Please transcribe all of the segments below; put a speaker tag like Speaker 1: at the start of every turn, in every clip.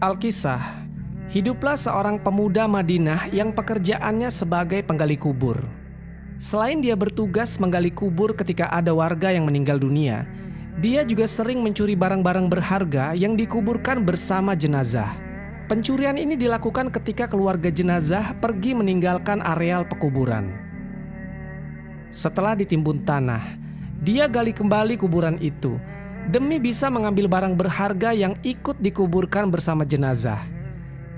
Speaker 1: Alkisah, hiduplah seorang pemuda Madinah yang pekerjaannya sebagai penggali kubur. Selain dia bertugas menggali kubur ketika ada warga yang meninggal dunia, dia juga sering mencuri barang-barang berharga yang dikuburkan bersama jenazah. Pencurian ini dilakukan ketika keluarga jenazah pergi meninggalkan areal pekuburan. Setelah ditimbun tanah, dia gali kembali kuburan itu demi bisa mengambil barang berharga yang ikut dikuburkan bersama jenazah.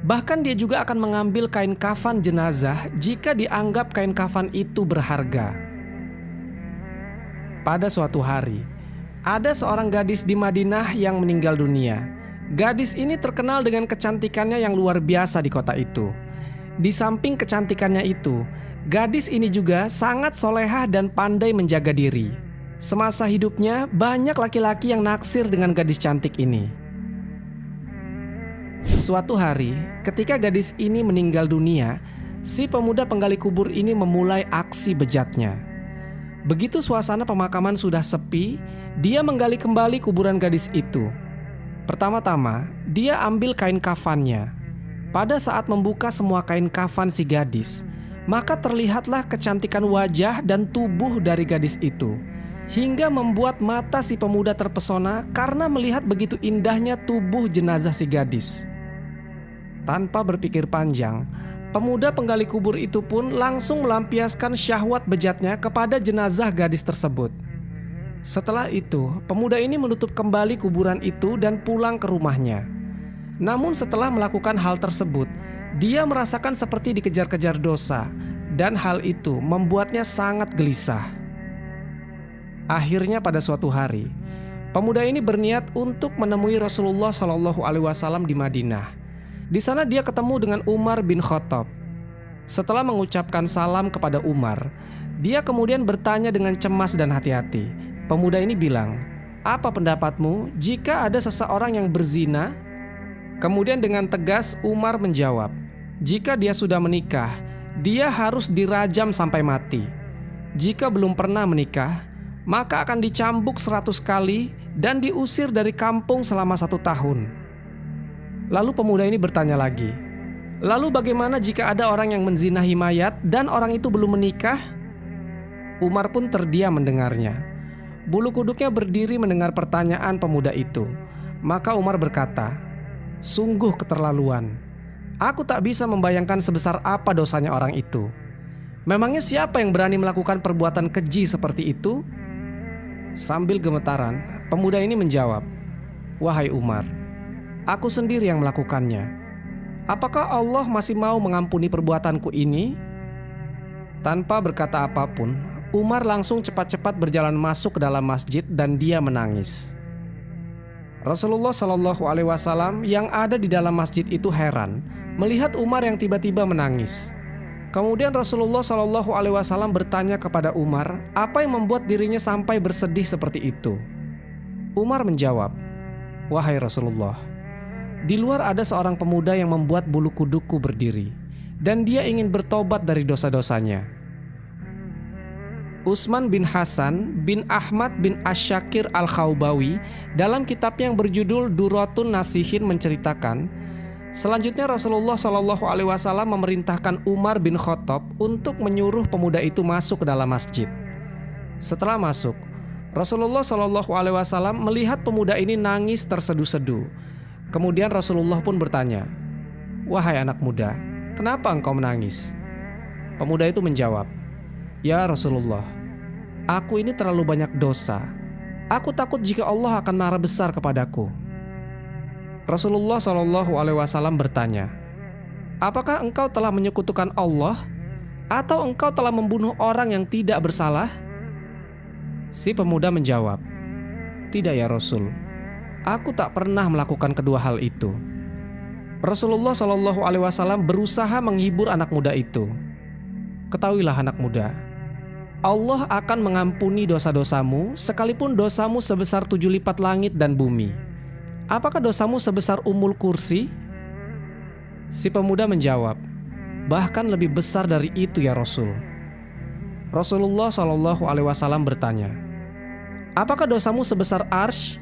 Speaker 1: Bahkan dia juga akan mengambil kain kafan jenazah jika dianggap kain kafan itu berharga. Pada suatu hari, ada seorang gadis di Madinah yang meninggal dunia. Gadis ini terkenal dengan kecantikannya yang luar biasa di kota itu. Di samping kecantikannya itu, gadis ini juga sangat solehah dan pandai menjaga diri. Semasa hidupnya, banyak laki-laki yang naksir dengan gadis cantik ini. Suatu hari, ketika gadis ini meninggal dunia, si pemuda penggali kubur ini memulai aksi bejatnya. Begitu suasana pemakaman sudah sepi, dia menggali kembali kuburan gadis itu. Pertama-tama, dia ambil kain kafannya. Pada saat membuka semua kain kafan si gadis, maka terlihatlah kecantikan wajah dan tubuh dari gadis itu, hingga membuat mata si pemuda terpesona karena melihat begitu indahnya tubuh jenazah si gadis. Tanpa berpikir panjang, pemuda penggali kubur itu pun langsung melampiaskan syahwat bejatnya kepada jenazah gadis tersebut. Setelah itu, pemuda ini menutup kembali kuburan itu dan pulang ke rumahnya. Namun setelah melakukan hal tersebut, dia merasakan seperti dikejar-kejar dosa, dan hal itu membuatnya sangat gelisah. Akhirnya pada suatu hari, pemuda ini berniat untuk menemui Rasulullah SAW di Madinah. Di sana dia ketemu dengan Umar bin Khattab. Setelah mengucapkan salam kepada Umar, dia kemudian bertanya dengan cemas dan hati-hati. Pemuda ini bilang, "Apa pendapatmu jika ada seseorang yang berzina?" Kemudian dengan tegas Umar menjawab, "Jika dia sudah menikah, dia harus dirajam sampai mati. Jika belum pernah menikah, maka akan dicambuk 100 kali dan diusir dari kampung selama 1 tahun." Lalu pemuda ini bertanya lagi, "Lalu bagaimana jika ada orang yang menzinahi mayat dan orang itu belum menikah?" Umar pun terdiam mendengarnya. Bulu kuduknya berdiri mendengar pertanyaan pemuda itu. Maka Umar berkata, "Sungguh keterlaluan. Aku tak bisa membayangkan sebesar apa dosanya orang itu. Memangnya siapa yang berani melakukan perbuatan keji seperti itu?" Sambil gemetaran, pemuda ini menjawab, "Wahai Umar, aku sendiri yang melakukannya. Apakah Allah masih mau mengampuni perbuatanku ini?" Tanpa berkata apapun, Umar langsung cepat-cepat berjalan masuk ke dalam masjid dan dia menangis. Rasulullah SAW yang ada di dalam masjid itu heran melihat Umar yang tiba-tiba menangis. Kemudian Rasulullah SAW bertanya kepada Umar apa yang membuat dirinya sampai bersedih seperti itu. Umar menjawab, "Wahai Rasulullah, di luar ada seorang pemuda yang membuat bulu kudukku berdiri, dan dia ingin bertobat dari dosa-dosanya." Utsman bin Hasan bin Ahmad bin Asyakir Al-Khawbawi dalam kitabnya yang berjudul Duratun Nasihin menceritakan, selanjutnya Rasulullah SAW memerintahkan Umar bin Khattab untuk menyuruh pemuda itu masuk ke dalam masjid. Setelah masuk, Rasulullah SAW melihat pemuda ini nangis terseduh-seduh. Kemudian Rasulullah pun bertanya, "Wahai anak muda, kenapa engkau menangis?" Pemuda itu menjawab, "Ya Rasulullah, aku ini terlalu banyak dosa. Aku takut jika Allah akan marah besar kepadaku." Rasulullah SAW bertanya, "Apakah engkau telah menyekutukan Allah? Atau engkau telah membunuh orang yang tidak bersalah?" Si pemuda menjawab, "Tidak ya Rasul, aku tak pernah melakukan kedua hal itu." Rasulullah SAW berusaha menghibur anak muda itu. "Ketahuilah anak muda, Allah akan mengampuni dosa-dosamu sekalipun dosamu sebesar 7 lipat langit dan bumi. Apakah dosamu sebesar Ummul Kursi?" Si pemuda menjawab, "Bahkan lebih besar dari itu ya Rasul." Rasulullah SAW bertanya, "Apakah dosamu sebesar Arsy?"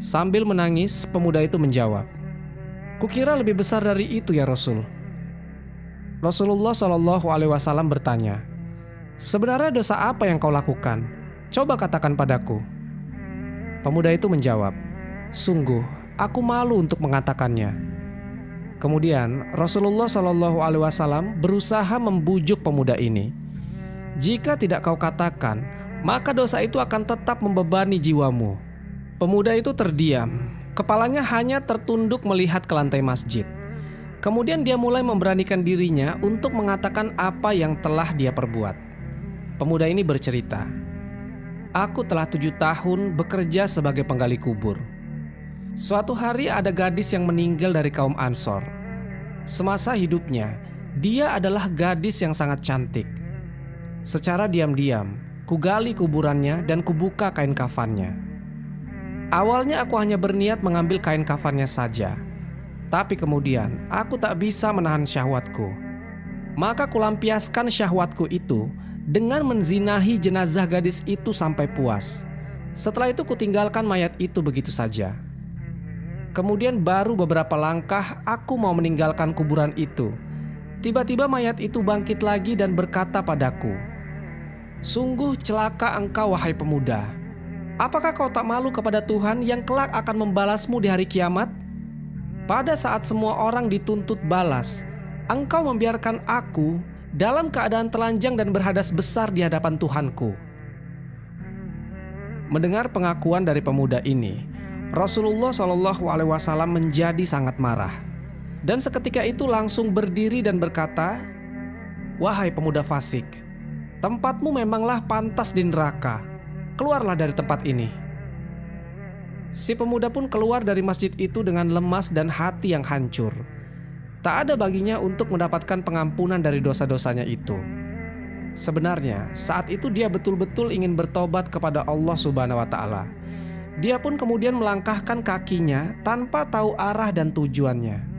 Speaker 1: Sambil menangis, pemuda itu menjawab, Kukira lebih besar dari itu ya Rasul. Rasulullah Shallallahu Alaihi Wasallam bertanya, sebenarnya dosa apa yang kau lakukan? Coba katakan padaku. Pemuda itu menjawab, sungguh aku malu untuk mengatakannya. Kemudian Rasulullah Shallallahu Alaihi Wasallam berusaha membujuk pemuda ini. Jika tidak kau katakan, maka dosa itu akan tetap membebani jiwamu. Pemuda itu terdiam, kepalanya hanya tertunduk melihat ke lantai masjid. Kemudian dia mulai memberanikan dirinya untuk mengatakan apa yang telah dia perbuat. Pemuda ini bercerita, aku telah 7 tahun bekerja sebagai penggali kubur. Suatu hari ada gadis yang meninggal dari kaum Ansor. Semasa hidupnya, dia adalah gadis yang sangat cantik. Secara diam-diam, kugali kuburannya dan kubuka kain kafannya. Awalnya aku hanya berniat mengambil kain kafannya saja, tapi kemudian aku tak bisa menahan syahwatku. Maka kulampiaskan syahwatku itu dengan menzinahi jenazah gadis itu sampai puas. Setelah itu kutinggalkan mayat itu begitu saja. Kemudian baru beberapa langkah aku mau meninggalkan kuburan itu. Tiba-tiba mayat itu bangkit lagi dan berkata padaku, sungguh celaka engkau wahai pemuda. Apakah kau tak malu kepada Tuhan yang kelak akan membalasmu di hari kiamat? Pada saat semua orang dituntut balas, engkau membiarkan aku dalam keadaan telanjang dan berhadas besar di hadapan Tuhanku. Mendengar pengakuan dari pemuda ini, Rasulullah Shallallahu Alaihi Wasallam menjadi sangat marah, dan seketika itu langsung berdiri dan berkata, wahai pemuda fasik, tempatmu memanglah pantas di neraka. Keluarlah dari tempat ini. Si pemuda pun keluar dari masjid itu dengan lemas dan hati yang hancur. Tak ada baginya untuk mendapatkan pengampunan dari dosa-dosanya itu. Sebenarnya saat itu dia betul-betul ingin bertobat kepada Allah Subhanahu wa Ta'ala. Dia pun kemudian melangkahkan kakinya tanpa tahu arah dan tujuannya.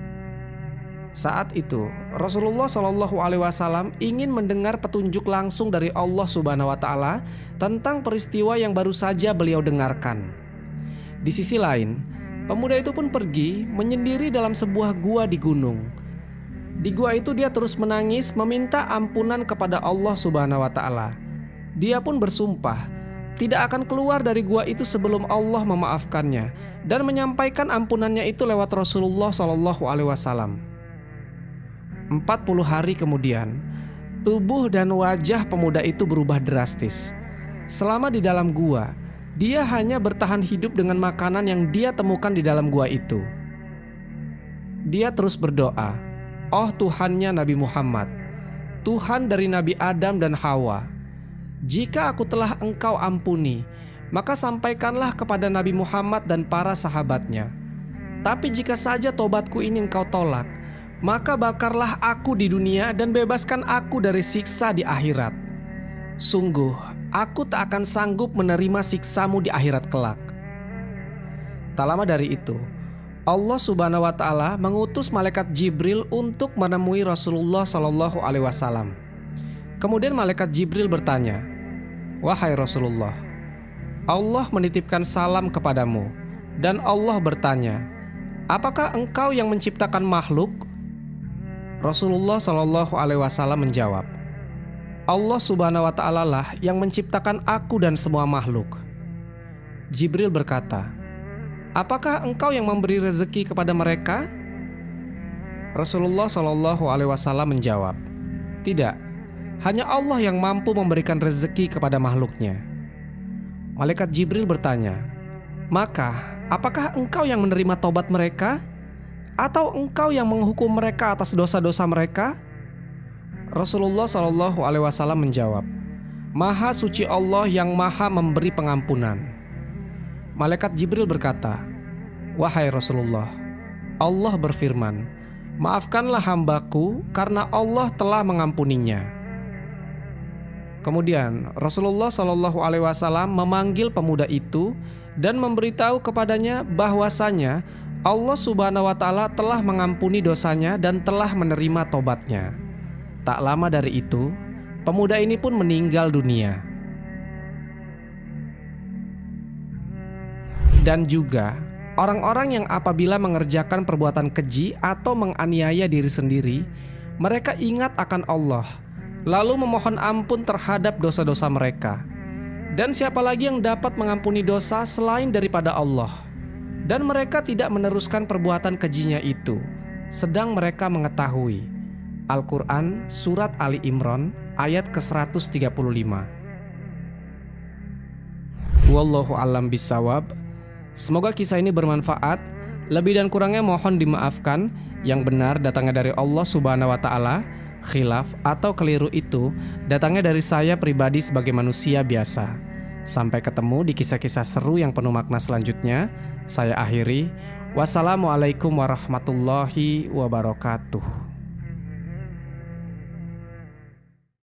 Speaker 1: Saat itu Rasulullah Shallallahu Alaihi Wasallam ingin mendengar petunjuk langsung dari Allah Subhanahu Wa Taala tentang peristiwa yang baru saja beliau dengarkan. Di sisi lain, pemuda itu pun pergi menyendiri dalam sebuah gua di gunung. Di gua itu dia terus menangis meminta ampunan kepada Allah Subhanahu Wa Taala. Dia pun bersumpah tidak akan keluar dari gua itu sebelum Allah memaafkannya dan menyampaikan ampunannya itu lewat Rasulullah Shallallahu Alaihi Wasallam. 40 hari kemudian, tubuh dan wajah pemuda itu berubah drastis. Selama di dalam gua, dia hanya bertahan hidup dengan makanan yang dia temukan di dalam gua itu. Dia terus berdoa, "Oh Tuhannya Nabi Muhammad, Tuhan dari Nabi Adam dan Hawa, jika aku telah Engkau ampuni, maka sampaikanlah kepada Nabi Muhammad dan para sahabatnya. Tapi jika saja tobatku ini Engkau tolak, maka bakarlah aku di dunia dan bebaskan aku dari siksa di akhirat. Sungguh, aku tak akan sanggup menerima siksamu di akhirat kelak." Tak lama dari itu, Allah Subhanahu wa Ta'ala mengutus malaikat Jibril untuk menemui Rasulullah Shallallahu Alaihi Wasallam. Kemudian malaikat Jibril bertanya, "Wahai Rasulullah, Allah menitipkan salam kepadamu, dan Allah bertanya, apakah engkau yang menciptakan makhluk?" Rasulullah Shallallahu Alaihi Wasallam menjawab, Allah Subhanahu wa Ta'ala lah yang menciptakan aku dan semua makhluk. Jibril berkata, apakah engkau yang memberi rezeki kepada mereka? Rasulullah Shallallahu Alaihi Wasallam menjawab, tidak, hanya Allah yang mampu memberikan rezeki kepada makhluknya. Malaikat Jibril bertanya, maka apakah engkau yang menerima taubat mereka? Atau engkau yang menghukum mereka atas dosa-dosa mereka? Rasulullah Shallallahu Alaihi Wasallam menjawab, Maha suci Allah yang maha memberi pengampunan. Malaikat Jibril berkata, wahai Rasulullah, Allah berfirman, maafkanlah hambaku karena Allah telah mengampuninya. Kemudian Rasulullah Shallallahu Alaihi Wasallam memanggil pemuda itu dan memberitahu kepadanya bahwasanya Allah Subhanahu wa Ta'ala telah mengampuni dosanya dan telah menerima tobatnya. Tak lama dari itu, pemuda ini pun meninggal dunia. Dan juga Orang-orang yang apabila mengerjakan perbuatan keji atau menganiaya diri sendiri, mereka ingat akan Allah, lalu memohon ampun terhadap dosa-dosa mereka. Dan siapa lagi yang dapat mengampuni dosa selain daripada Allah? Dan mereka tidak meneruskan perbuatan kejinya itu, sedang mereka mengetahui. Al-Quran Surat Ali Imran ayat ke-135. Wallahu a'lam bishawab. Semoga kisah ini bermanfaat. Lebih dan kurangnya mohon dimaafkan. Yang benar datangnya dari Allah Subhanahu wa Ta'ala. Khilaf atau keliru itu datangnya dari saya pribadi sebagai manusia biasa. Sampai ketemu di kisah-kisah seru yang penuh makna selanjutnya. Saya akhiri. Wassalamualaikum warahmatullahi wabarakatuh.